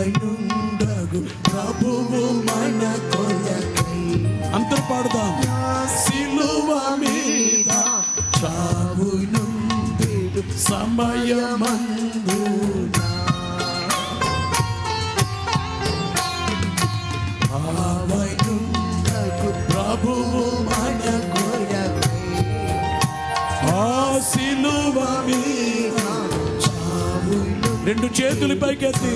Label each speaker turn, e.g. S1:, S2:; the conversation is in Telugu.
S1: ఆవయుండగు ప్రభువు మన కొరకై. అందరూ పాడుదాం. సిలువ మీద చావునుండెడు సమయమందునా ఆవయుండగు ప్రభువు మన కొరకై. ఆ సిలువ మీద రెండు చేతులు పైకెత్తి